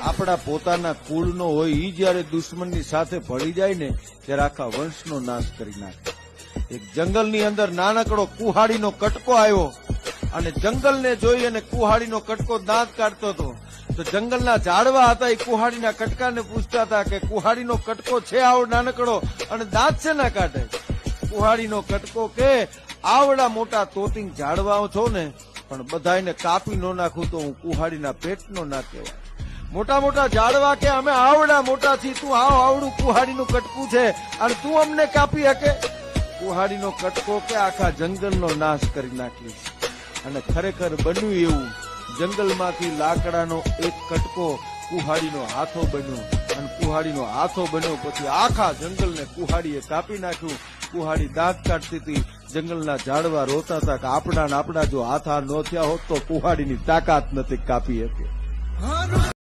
આપણા પોતાના કુળનો હોય ઈ જયારે દુશ્મનની સાથે ભળી જાય ને ત્યારે આખા વંશનો નાશ કરી નાખે. એક જંગલની અંદર નાનકડો કુહાડીનો કટકો આવ્યો અને જંગલને જોઈ અને કુહાડીનો કટકો દાંત કાઢતો હતો. તો જંગલના ઝાડવા હતા એ કુહાડીના કટકાને પૂછતા હતા કે કુહાડીનો કટકો છે આવો નાનકડો અને દાંત છે ના કાઢે? કુહાડીનો કટકો કે આવડા મોટા તોતિંગ ઝાડવાઓ છો ને, પણ બધાને કાપી ન નાખું તો હું કુહાડીના પેટનો ના કહેવાય. મોટા મોટા ઝાડવા કે અમે આવડા મોટા છીએ, તું આવડું કુહાડીનું કટકું છે અને તું અમને કાપી શકે? કુહાડીનો કટકો કે આખા જંગલનો નાશ કરી નાખ્યો. અને ખરેખર બન્યું એવું, જંગલમાંથી લાકડાનો એક કટકો કુહાડીનો હાથો બન્યો અને કુહાડીનો હાથો બન્યો પછી આખા જંગલને કુહાડીએ કાપી નાખ્યું. કુહાડી દાંત કાઢતી હતી, જંગલના ઝાડવા રોતા હતા કે આપણા જો હાથા ન થયા હોત તો કુહાડીની તાકાત નથી કાપી હતી.